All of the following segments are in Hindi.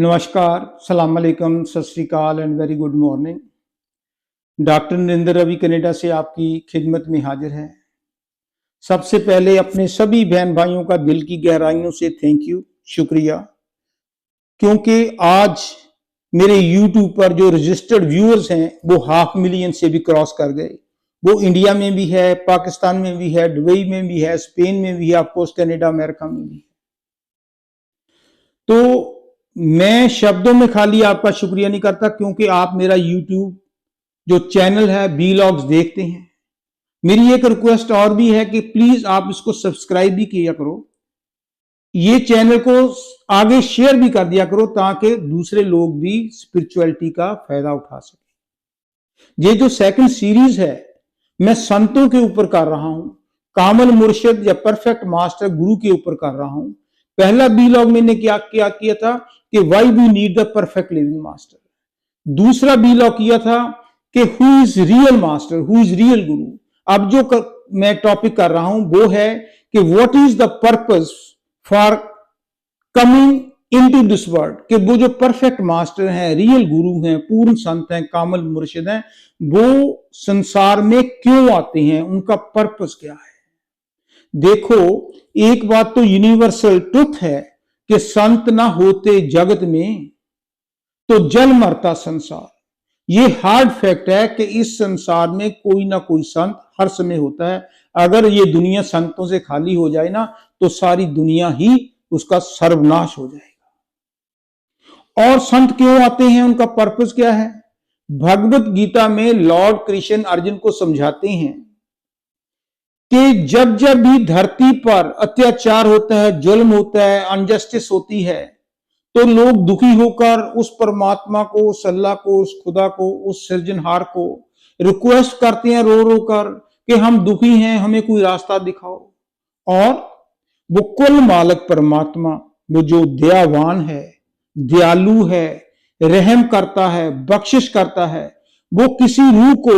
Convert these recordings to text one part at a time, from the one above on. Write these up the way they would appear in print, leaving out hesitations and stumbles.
नमस्कार, सलाम अलैकुम, Sat Sri Akal and very good morning. Doctor Narendra Ravi Canada से आपकी खिदमत में हाजिर है। सबसे पहले अपने सभी बहन भाइयों का दिल की गहराइयों से थैंक यू, शुक्रिया, क्योंकि आज मेरे YouTube पर जो रजिस्टर्ड व्यूअर्स हैं वो 500,000 से भी क्रॉस कर गए। वो इंडिया में भी है, पाकिस्तान में भी है, दुबई में भी है, स्पेन में भी है, ऑफकोर्स कनाडा अमेरिका में भी है। तो मैं शब्दों में खाली आपका शुक्रिया नहीं करता, क्योंकि आप मेरा YouTube जो चैनल है वीलॉग्स देखते हैं। मेरी एक रिक्वेस्ट और भी है कि प्लीज आप इसको सब्सक्राइब भी किया करो, ये चैनल को आगे शेयर भी कर दिया करो, ताकि दूसरे लोग भी स्पिरिचुअलिटी का फायदा उठा सके। ये जो सेकंड सीरीज है मैं संतों के ऊपर कर रहा हूं, कामल मुर्शिद या परफेक्ट मास्टर गुरु के ऊपर कर रहा हूं। पहला वीलॉग मैंने क्या किया था कि why we need the perfect living master. दूसरा वीलॉग किया था कि who is real master, who is real guru. अब जो मैं टॉपिक कर रहा हूं वो है कि what is the purpose for coming into this world, कि वो जो परफेक्ट मास्टर हैं, रियल गुरु हैं, पूर्ण संत हैं, कामल मुर्शिद हैं, वो संसार में क्यों आते हैं, उनका पर्पस क्या है। देखो, एक बात तो यूनिवर्सल ट्रुथ है कि संत ना होते जगत में तो जल मरता संसार। ये हार्ड फैक्ट है कि इस संसार में कोई ना कोई संत हर समय होता है। अगर ये दुनिया संतों से खाली हो जाए ना तो सारी दुनिया ही उसका सर्वनाश हो जाएगा। और संत क्यों आते हैं, उनका पर्पस क्या है। भगवत गीता में लॉर्ड कृष्ण अर्जुन को समझाते हैं कि जब जब भी धरती पर अत्याचार होता है, जुल्म होता है, अनजस्टिस होती है, तो लोग दुखी होकर उस परमात्मा को, उस अल्लाह को, उस खुदा को, उस सृजनहार को रिक्वेस्ट करते हैं रो रो कर कि हम दुखी हैं, हमें कोई रास्ता दिखाओ। और वो कुल मालिक परमात्मा, वो जो दयावान है, दयालु है, रहम करता है, बख्शिश करता है, वो किसी रूह को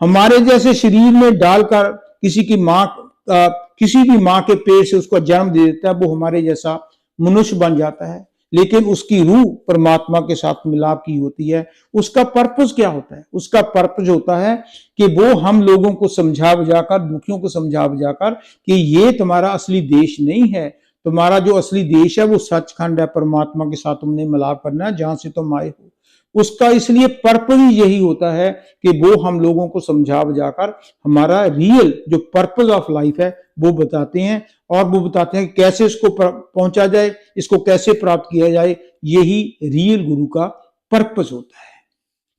हमारे जैसे शरीर में डालकर किसी भी मां के पेट से उसको जन्म दे देता है, वो हमारे जैसा मनुष्य बन जाता है, लेकिन उसकी रूह परमात्मा के साथ मिलाप की होती है। उसका पर्पस क्या होता है, उसका पर्पस होता है कि वो हम लोगों को समझा बुझाकर, दुखियों को समझा बुझाकर कि ये तुम्हारा असली देश नहीं है, तुम्हारा जो असली देश है वो सचखंड है, परमात्मा के साथ तुमने मिलाप करना है जहां से तुम आए हो। उसका इसलिए पर्पस ही यही होता है कि वो हम लोगों को समझा बुझाकर हमारा रियल जो पर्पस ऑफ लाइफ है वो बताते हैं, और वो बताते हैं कि कैसे इसको पहुंचा जाए, इसको कैसे प्राप्त किया जाए। यही रियल गुरु का पर्पस होता है।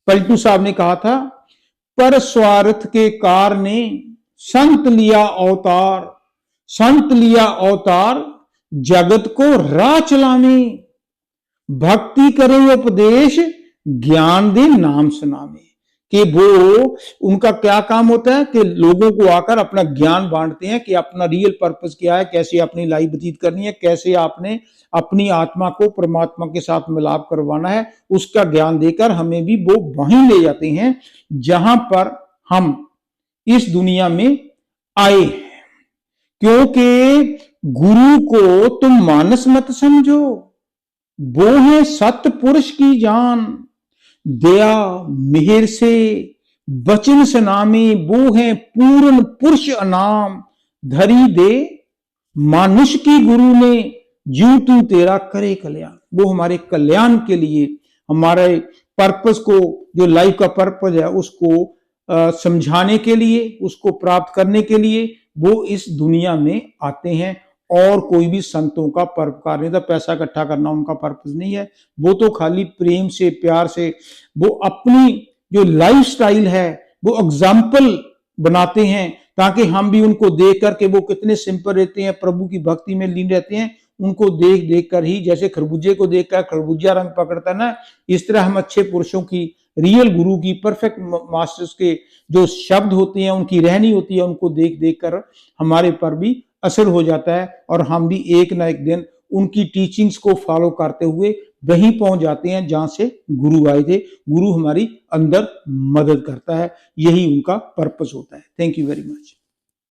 पलटू साहब ने कहा था, पर स्वार्थ के कार ने संत लिया अवतार, संत लिया अवतार जगत को राह चलावे, भक्ति करे उपदेश ज्ञान दे नाम सुनावे। कि वो उनका क्या काम होता है कि लोगों को आकर अपना ज्ञान बांटते हैं कि अपना रियल पर्पस क्या है, कैसे अपनी लाइफ व्यतीत करनी है, कैसे आपने अपनी आत्मा को परमात्मा के साथ मिलाप करवाना है, उसका ज्ञान देकर हमें भी वो वहीं ले जाते हैं जहां पर हम इस दुनिया में आए हैं। क्योंकि गुरु को तुम मानस मत समझो, वो है सत्य पुरुष की जान, दया मिहिर से वचन सुनामे, वो है पूर्ण पुरुष अनाम, धरी दे मानुष की गुरु ने, जीव तू तेरा करे कल्याण। वो हमारे कल्याण के लिए, हमारे पर्पस को, जो लाइफ का पर्पस है उसको समझाने के लिए, उसको प्राप्त करने के लिए वो इस दुनिया में आते हैं। और कोई भी संतों का परोपकार नहीं था, पैसा इकट्ठा करना उनका पर्पस नहीं है। वो तो खाली प्रेम से, प्यार से, वो अपनी जो लाइफ स्टाइल है वो एग्जाम्पल बनाते हैं, ताकि हम भी उनको देख करके, वो कितने सिंपल रहते हैं, प्रभु की भक्ति में लीन रहते हैं, उनको देख देख कर ही, जैसे खरबूजे को देख कर खरबूजा रंग पकड़ता है ना, इस तरह हम अच्छे पुरुषों की, रियल गुरु की, परफेक्ट मास्टर्स के जो शब्द होते हैं, उनकी रहनी होती है, उनको देख देख कर हमारे पर भी असर हो जाता है, और हम भी एक ना एक दिन उनकी टीचिंग्स को फॉलो करते हुए वहीं पहुंच जाते हैं जहां से गुरु आए थे। गुरु हमारी अंदर मदद करता है, यही उनका पर्पस होता है। Thank you very much.